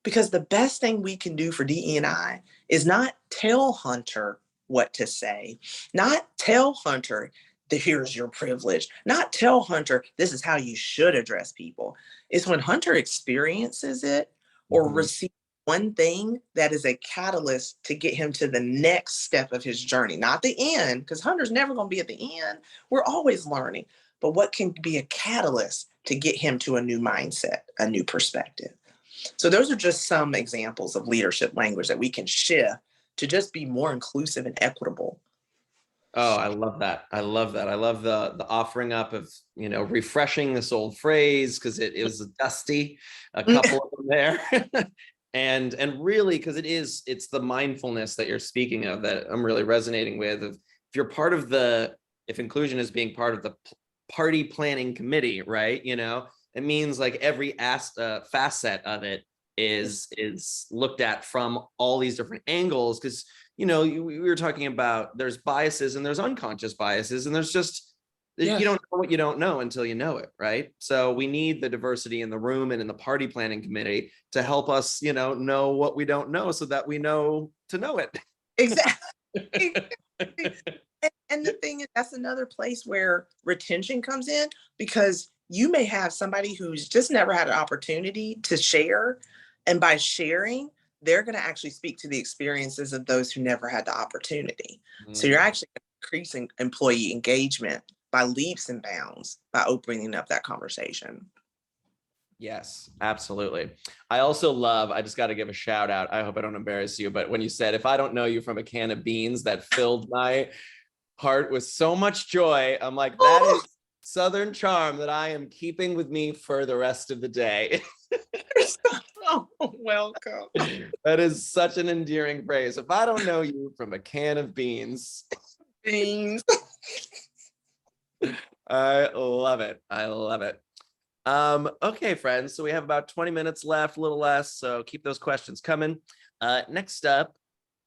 Because the best thing we can do for DE&I is not tell Hunter what to say, not tell Hunter that here's your privilege, not tell Hunter this is how you should address people. It's when Hunter experiences it or receives one thing that is a catalyst to get him to the next step of his journey, not the end, because Hunter's never going to be at the end. We're always learning, but what can be a catalyst to get him to a new mindset, a new perspective. So those are just some examples of leadership language that we can shift to just be more inclusive and equitable. Oh, I love that. I love that. I love the offering up of, refreshing this old phrase because it was dusty, a couple of them there. and really, because it's the mindfulness that you're speaking of that I'm really resonating with. If you're part of if inclusion is being part of the party planning committee, right? It means like every facet of it is looked at from all these different angles, because we were talking about there's biases and there's unconscious biases, and there's just you don't know what you don't know until you know it, right? So we need the diversity in the room and in the party planning committee to help us know what we don't know so that we know to know it. Exactly. And the thing is, that's another place where retention comes in, because you may have somebody who's just never had an opportunity to share, and by sharing, they're going to actually speak to the experiences of those who never had the opportunity. So you're actually increasing employee engagement by leaps and bounds by opening up that conversation. Yes, absolutely. I just got to give a shout out. I hope I don't embarrass you, but when you said, if I don't know you from a can of beans, that filled my heart with so much joy. I'm like, that is Southern charm that I am keeping with me for the rest of the day. Oh, welcome. That is such an endearing phrase. If I don't know you from a can of beans, Beans. I love it. I love it. Okay, friends. So we have about 20 minutes left, a little less. So keep those questions coming. Next up,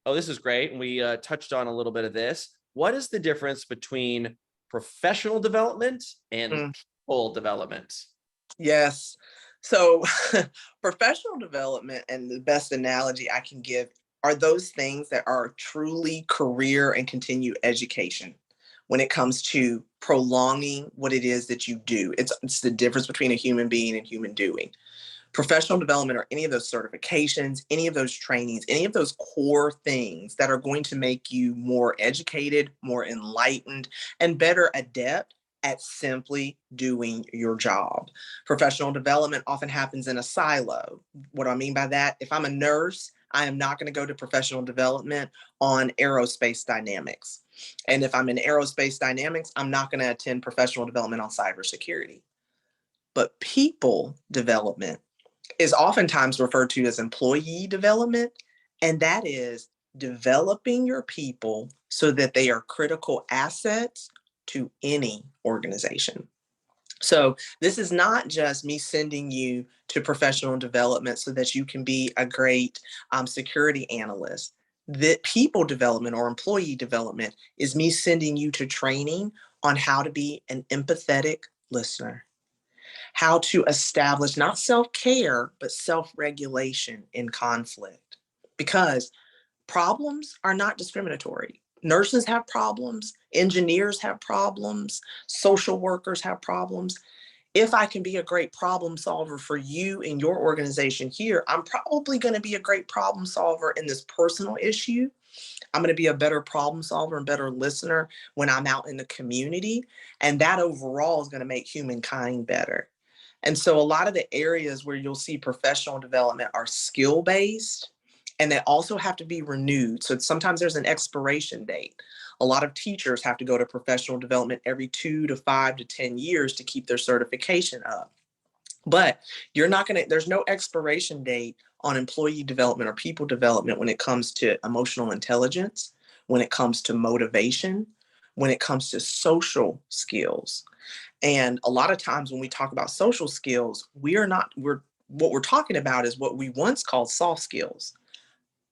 oh, this is great. And we touched on a little bit of this. What is the difference between professional development and people development? Yes. So professional development, and the best analogy I can give are those things that are truly career and continued education when it comes to prolonging what it is that you do. It's the difference between a human being and human doing. Professional development or any of those certifications, any of those trainings, any of those core things that are going to make you more educated, more enlightened, and better adept at simply doing your job. Professional development often happens in a silo. What do I mean by that? If I'm a nurse, I am not going to go to professional development on aerospace dynamics. And if I'm in aerospace dynamics, I'm not going to attend professional development on cybersecurity. But people development is oftentimes referred to as employee development, and that is developing your people so that they are critical assets to any organization. So this is not just me sending you to professional development so that you can be a great security analyst. That people development or employee development is me sending you to training on how to be an empathetic listener, how to establish not self-care, but self-regulation in conflict. Because problems are not discriminatory. Nurses have problems, engineers have problems, social workers have problems. If I can be a great problem solver for you in your organization here, I'm probably going to be a great problem solver in this personal issue. I'm going to be a better problem solver and better listener when I'm out in the community. And that overall is going to make humankind better. And so a lot of the areas where you'll see professional development are skill based, and they also have to be renewed. So sometimes there's an expiration date. A lot of teachers have to go to professional development every 2 to 5 to 10 years to keep their certification up. But you're not going to, there's no expiration date on employee development or people development when it comes to emotional intelligence, when it comes to motivation, when it comes to social skills. And a lot of times when we talk about social skills, what we're talking about is what we once called soft skills: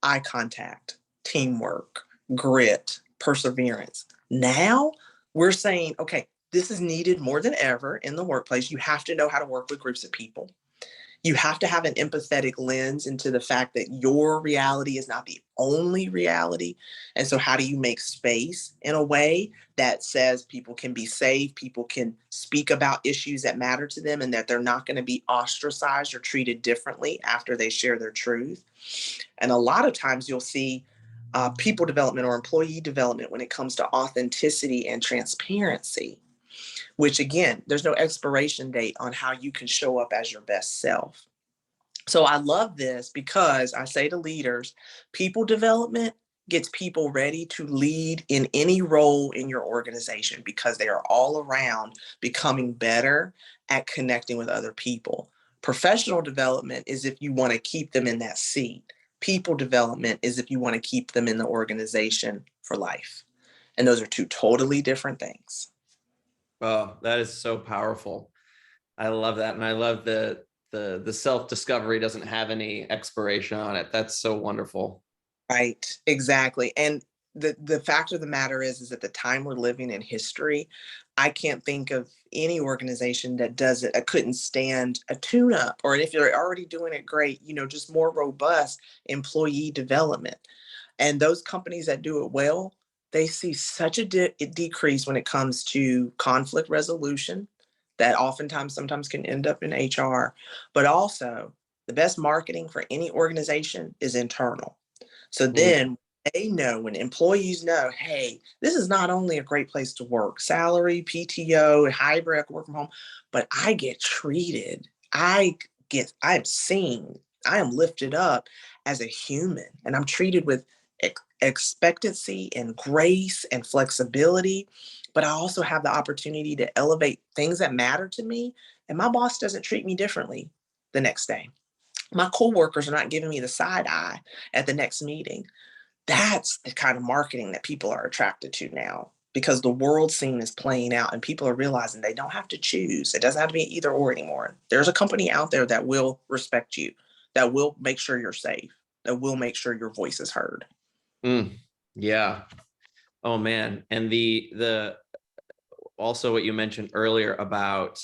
eye contact, teamwork, grit, perseverance. Now we're saying, okay, this is needed more than ever in the workplace. You have to know how to work with groups of people. You have to have an empathetic lens into the fact that your reality is not the only reality. And so, how do you make space in a way that says people can be safe, people can speak about issues that matter to them, and that they're not going to be ostracized or treated differently after they share their truth? And a lot of times, you'll see people development or employee development when it comes to authenticity and transparency, which again, there's no expiration date on how you can show up as your best self. So I love this because I say to leaders, people development gets people ready to lead in any role in your organization because they are all around becoming better at connecting with other people. Professional development is if you want to keep them in that seat. People development is if you want to keep them in the organization for life. And those are two totally different things. Oh, that is so powerful. I love that. And I love the self-discovery doesn't have any expiration on it. That's so wonderful. Right, exactly. And the fact of the matter is at the time we're living in history, I can't think of any organization that does it, couldn't stand a tune-up, or if you're already doing it great, just more robust employee development. And those companies that do it well, they see such a decrease when it comes to conflict resolution that oftentimes sometimes can end up in HR. But also, the best marketing for any organization is internal. So then they know, when employees know, hey, this is not only a great place to work, salary, PTO, hybrid, work from home, but I get treated. I'm seen, I am lifted up as a human, and I'm treated with expectancy and grace and flexibility, but I also have the opportunity to elevate things that matter to me. And my boss doesn't treat me differently the next day. My coworkers are not giving me the side eye at the next meeting. That's the kind of marketing that people are attracted to now, because the world scene is playing out and people are realizing they don't have to choose. It doesn't have to be either or anymore. There's a company out there that will respect you, that will make sure you're safe, that will make sure your voice is heard. Yeah. Oh man. And the also what you mentioned earlier about,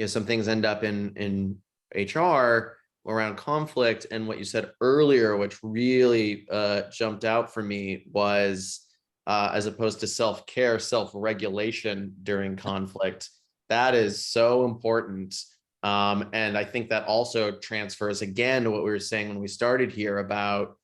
some things end up in HR around conflict, and what you said earlier, which really jumped out for me, was as opposed to self-care, self-regulation during conflict. That is so important. And I think that also transfers again to what we were saying when we started here about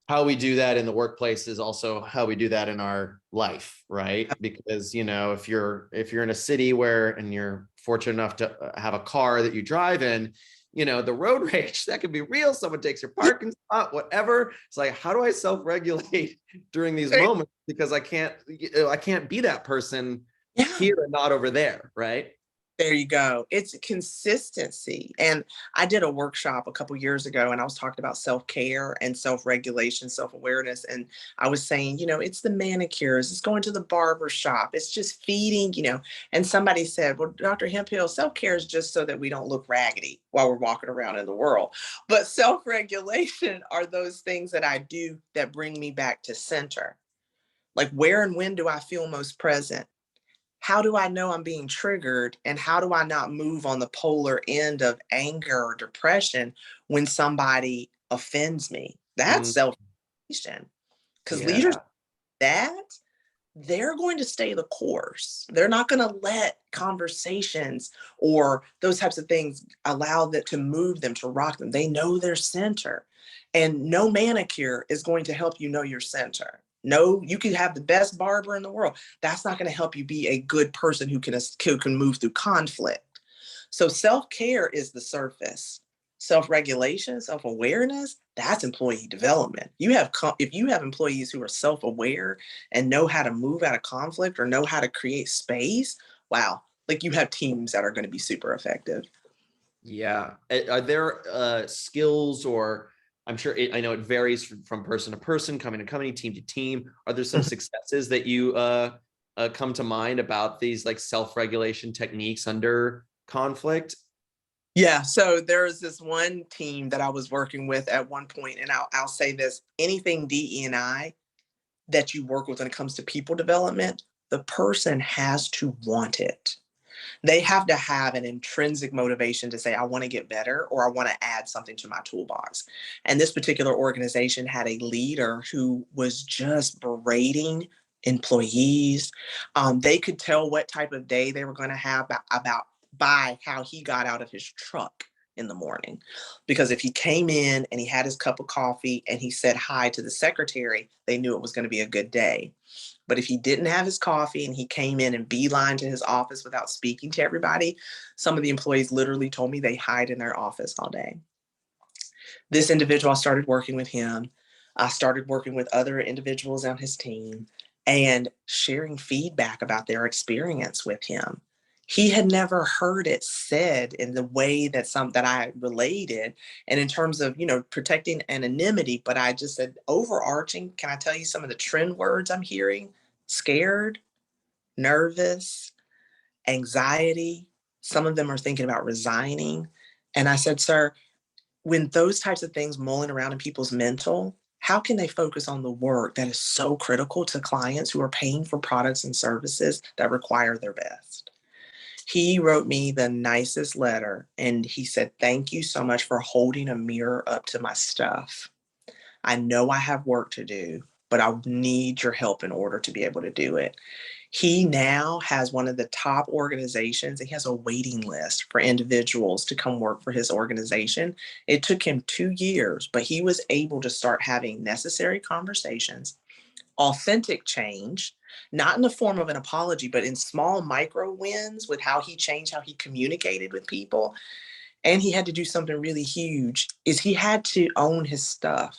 how we do that in the workplace is also how we do that in our life, right? Because if you're in a city and you're fortunate enough to have a car that you drive in, the road rage that can be real. Someone takes your parking spot, whatever. It's like, how do I self-regulate during these moments? Because I can't be that person here and not over there, right? There you go. It's consistency. And I did a workshop a couple years ago, and I was talking about self-care and self-regulation, self-awareness. And I was saying, it's the manicures, it's going to the barber shop, it's just feeding, and somebody said, well, Dr. Hemphill, self-care is just so that we don't look raggedy while we're walking around in the world. But self-regulation are those things that I do that bring me back to center. Like, where and when do I feel most present? How do I know I'm being triggered? And how do I not move on the polar end of anger or depression when somebody offends me? That's self-regulation. Because leaders, Yeah. that they're going to stay the course. They're not going to let conversations or those types of things allow that to move them, to rock them. They know their center. And no manicure is going to help you know your center. No, you can have the best barber in the world. That's not going to help you be a good person who can move through conflict. So self-care is the surface. Self-regulation, self-awareness, that's employee development. If you have employees who are self-aware and know how to move out of conflict or know how to create space, wow, like you have teams that are going to be super effective. Yeah. Are there skills, or I'm sure I know it varies from person to person, company to company, team to team. Are there some successes that you come to mind about these like self-regulation techniques under conflict? Yeah, so there's this one team that I was working with at one point, and I'll say this: anything DE&I that you work with when it comes to people development, the person has to want it. They have to have an intrinsic motivation to say, I want to get better or I want to add something to my toolbox. And this particular organization had a leader who was just berating employees. They could tell what type of day they were going to have about by how he got out of his truck in the morning. Because if he came in and he had his cup of coffee and he said hi to the secretary, they knew it was going to be a good day. But if he didn't have his coffee and he came in and beeline to his office without speaking to everybody, some of the employees literally told me they hide in their office all day. This individual, I started working with him. I started working with other individuals on his team and sharing feedback about their experience with him. He had never heard it said in the way that I related, and in terms of protecting anonymity. But I just said, overarching, can I tell you some of the trend words I'm hearing? Scared, nervous, anxiety. Some of them are thinking about resigning. And I said, sir, when those types of things mulling around in people's mental, how can they focus on the work that is so critical to clients who are paying for products and services that require their best? He wrote me the nicest letter, and he said, thank you so much for holding a mirror up to my stuff. I know I have work to do, but I need your help in order to be able to do it. He now has one of the top organizations. He has a waiting list for individuals to come work for his organization. It took him 2 years, but he was able to start having necessary conversations, authentic change, not in the form of an apology, but in small micro wins with how he changed, how he communicated with people. And he had to do something really huge, is he had to own his stuff.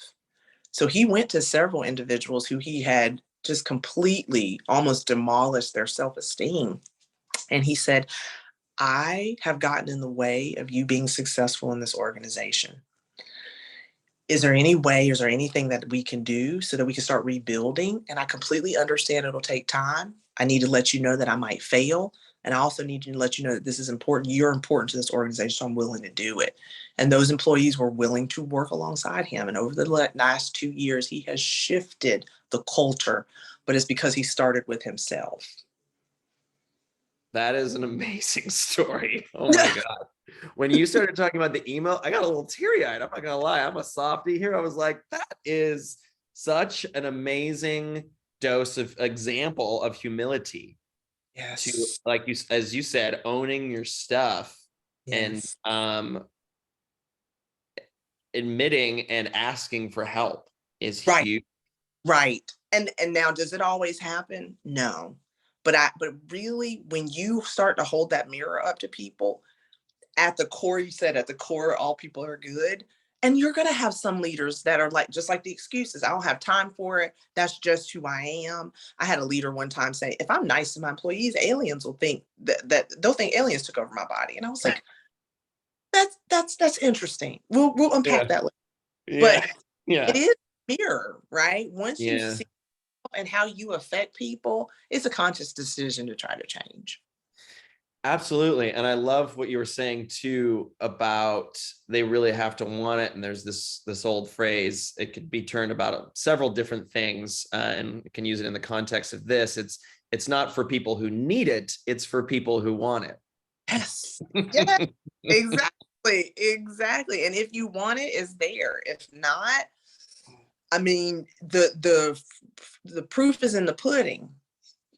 So he went to several individuals who he had just completely almost demolished their self-esteem. And he said, I have gotten in the way of you being successful in this organization. Is there any way, is there anything that we can do so that we can start rebuilding? And I completely understand it'll take time. I need to let you know that I might fail. And I also need to let you know that this is important. You're important to this organization, so I'm willing to do it. And those employees were willing to work alongside him. And over the last 2 years, he has shifted the culture, but it's because he started with himself. That is an amazing story. Oh my God. When you started talking about the email, I got a little teary-eyed. I'm not gonna lie, I'm a softie here. I was like, that is such an amazing dose of example of humility to, Yes. like you, as you said, owning your stuff and Yes. admitting and asking for help is Right. huge. Right. And now does it always happen? No. But really when you start to hold that mirror up to people, at the core, you said at the core, all people are good. And you're going to have some leaders that are like, just like the excuses. I don't have time for it. That's just who I am. I had a leader one time say, if I'm nice to my employees, aliens will think that they'll think aliens took over my body. And I was like, that's interesting. We'll Yeah. unpack that later. But Yeah. it Yeah. is a mirror, right? Once you Yeah. see and how you affect people, it's a conscious decision to try to change. Absolutely. And I love what you were saying too about they really have to want it. And there's this old phrase, it could be turned about several different things, and can use it in the context of this. It's not for people who need it, it's for people who want Yes. Yeah, it. exactly. Exactly. And if you want it, it's there. If not, I mean, the proof is in the pudding.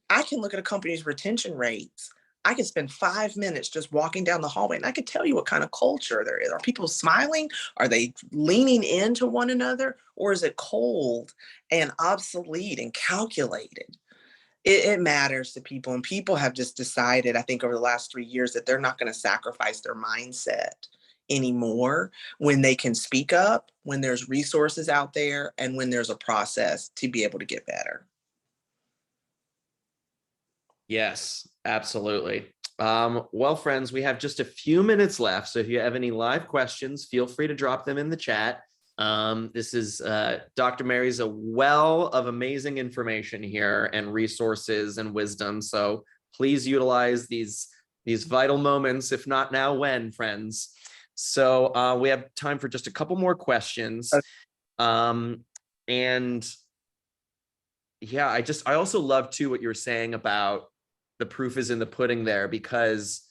I can look at a company's retention rates. I can spend 5 minutes just walking down the hallway and I could tell you what kind of culture there is. Are people smiling? Are they leaning into one another? Or is it cold and obsolete and calculated? It matters to people. And people have just decided, I think, over the last 3 years that they're not going to sacrifice their mindset anymore when they can speak up, when there's resources out there, and when there's a process to be able to get better. Yes, absolutely. Well, friends, we have just a few minutes left. So if you have any live questions, feel free to drop them in the chat. This is Dr. Mary's a well of amazing information here and resources and wisdom. So please utilize these vital moments, if not now, when, friends. So we have time for just a couple more questions. And yeah, I also love too what you were saying about the proof is in the pudding there, because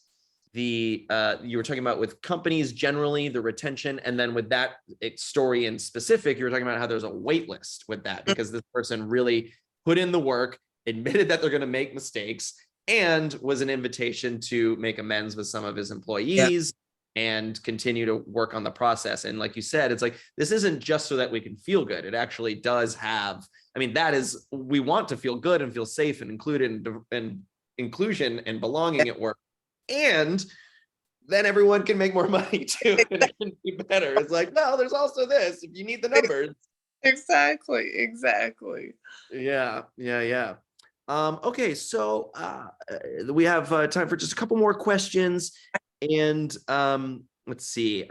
you were talking about with companies generally the retention, and then with that story in specific, you were talking about how there's a wait list with that because this person really put in the work, admitted that they're going to make mistakes, and was an invitation to make amends with some of his Yeah. employees and continue to work on the process. And like you said, it's like, this isn't just so that we can feel good. It actually does have, I mean, that is, we want to feel good and feel safe and included and inclusion and belonging at work. And then everyone can make more money too, and it can be better. It's like, no, there's also this, if you need the numbers. Exactly. Exactly. Yeah. Okay, so we have time for just a couple more questions. And let's see.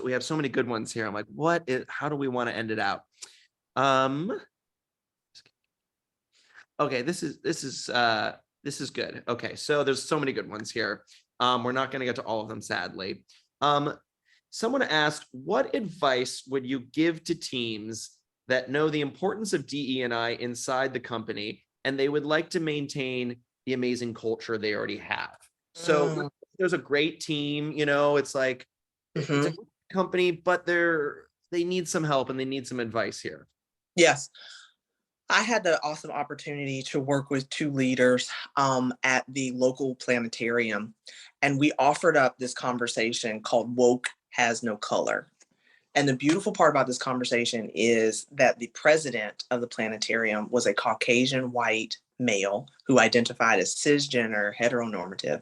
We have so many good ones here. I'm like, how do we want to end it out? Okay, this is good. Okay, so there's so many good ones here. We're not going to get to all of them, sadly. Someone asked, what advice would you give to teams that know the importance of DE&I inside the company, and they would like to maintain the amazing culture they already have? So there's a great team, it's like, it's a Mhm. company, but they need some help and they need some advice here. Yes. I had the awesome opportunity to work with two leaders at the local planetarium, and we offered up this conversation called Woke Has No Color. And the beautiful part about this conversation is that the president of the planetarium was a Caucasian white male who identified as cisgender heteronormative,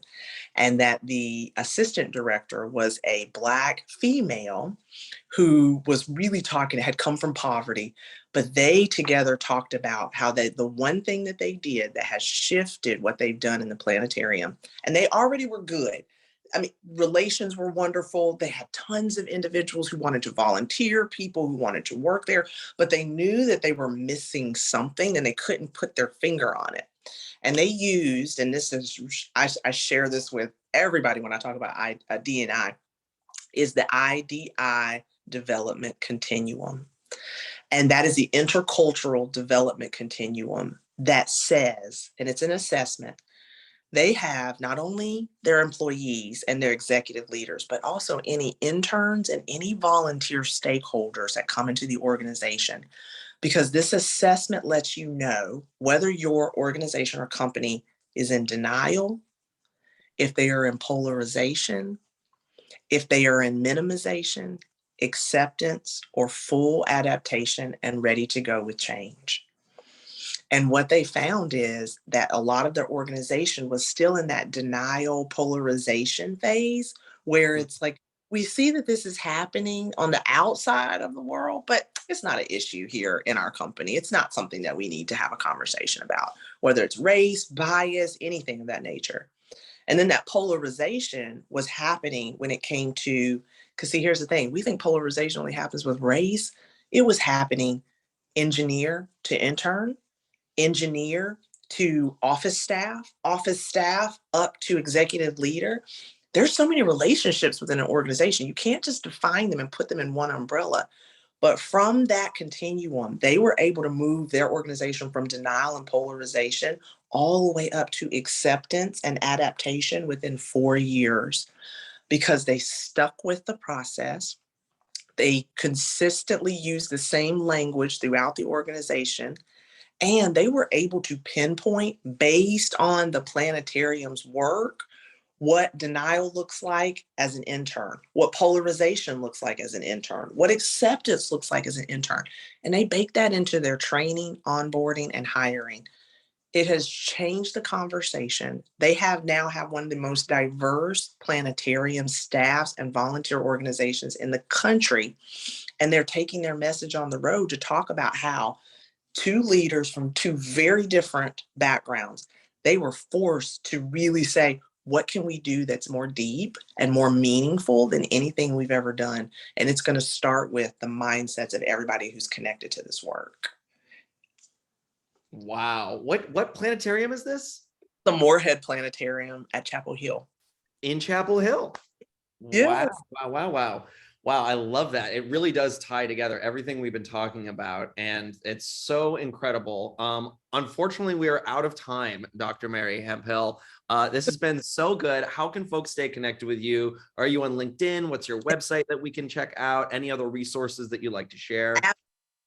and that the assistant director was a Black female who was really talking, had come from poverty, but they together talked about how the one thing that they did that has shifted what they've done in the planetarium, and they already were good. I mean, relations were wonderful. They had tons of individuals who wanted to volunteer, people who wanted to work there, but they knew that they were missing something and they couldn't put their finger on it. And they used, and this is, I share this with everybody when I talk about D&I, is the IDI development continuum. And that is the intercultural development continuum that says, and it's an assessment, they have not only their employees and their executive leaders, but also any interns and any volunteer stakeholders that come into the organization. Because this assessment lets you know whether your organization or company is in denial, if they are in polarization, if they are in minimization, acceptance, or full adaptation and ready to go with change. And what they found is that a lot of their organization was still in that denial polarization phase, where it's like, we see that this is happening on the outside of the world, but it's not an issue here in our company. It's not something that we need to have a conversation about, whether it's race, bias, anything of that nature. And then that polarization was happening when it came to, because see, here's the thing, we think polarization only happens with race. It was happening engineer to intern, engineer to office staff up to executive leader. There's so many relationships within an organization. You can't just define them and put them in one umbrella. But from that continuum, they were able to move their organization from denial and polarization all the way up to acceptance and adaptation within 4 years, because they stuck with the process. They consistently used the same language throughout the organization. And they were able to pinpoint, based on the planetarium's work, what denial looks like as an intern, what polarization looks like as an intern, what acceptance looks like as an intern. And they bake that into their training, onboarding, and hiring. It has changed the conversation. They now have one of the most diverse planetarium staffs and volunteer organizations in the country. And they're taking their message on the road to talk about how two leaders from two very different backgrounds, they were forced to really say, what can we do that's more deep and more meaningful than anything we've ever done? And it's going to start with the mindsets of everybody who's connected to this work. Wow. What planetarium is this? The Moorhead Planetarium at Chapel Hill. In Chapel Hill. Yeah. Wow. Wow, I love that. It really does tie together everything we've been talking about, and it's so incredible. Unfortunately, we are out of time, Dr. Mary Hemphill. This has been so good. How can folks stay connected with you? Are you on LinkedIn? What's your website that we can check out? Any other resources that you'd like to share?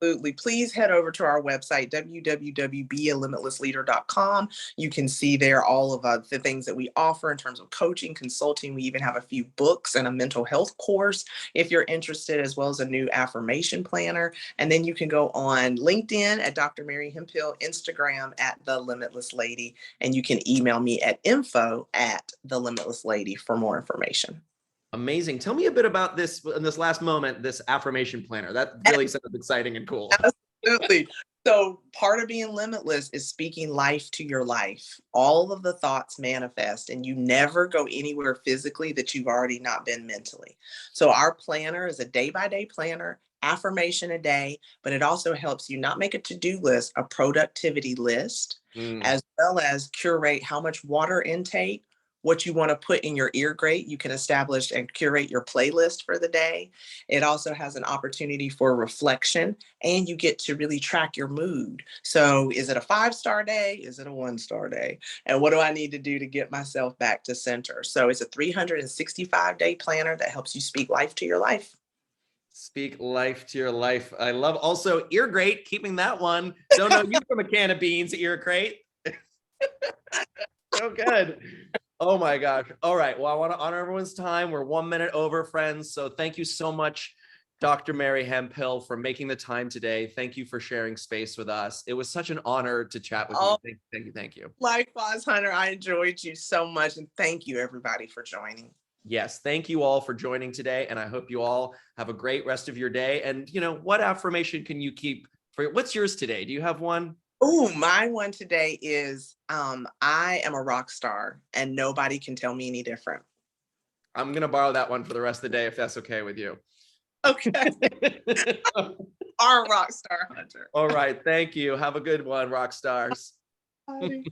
Absolutely. Please head over to our website, www.bealimitlessleader.com. You can see there all of the things that we offer in terms of coaching, consulting. We even have a few books and a mental health course if you're interested, as well as a new affirmation planner. And then you can go on LinkedIn at Dr. Mary Hemphill, Instagram at The Limitless Lady, and you can email me at info@thelimitlesslady for more information. Amazing. Tell me a bit about this in this last moment, this affirmation planner. That really sounds exciting and cool. Absolutely. So part of being limitless is speaking life to your life. All of the thoughts manifest, and you never go anywhere physically that you've already not been mentally. So our planner is a day-by-day planner, affirmation a day, but it also helps you not make a to-do list, a productivity list, as well as curate how much water intake, what you want to put in your ear grate. You can establish and curate your playlist for the day. It also has an opportunity for reflection, and you get to really track your mood. So is it a 5-star day? Is it a 1-star day? And what do I need to do to get myself back to center? So it's a 365-day planner that helps you speak life to your life. Speak life to your life. I love also ear grate, keeping that one. Don't know you from a can of beans, ear crate. So good. Oh my gosh. All right. Well, I want to honor everyone's time. We're 1 minute over, friends. So thank you so much Dr. Mary Hemphill, for making the time today. Thank you for sharing space with us. It was such an honor to chat with you. Oh, Thank you. Thank you. likewise, Hunter. I enjoyed you so much. And thank you, everybody, for joining. Yes, thank you all for joining today. And I hope you all have a great rest of your day. And, what affirmation can you keep for what's yours today? Do you have one? Oh, my one today is I am a rock star and nobody can tell me any different. I'm going to borrow that one for the rest of the day, if that's okay with you. Okay. Our rock star, Hunter. All right. Thank you. Have a good one, rock stars. Bye.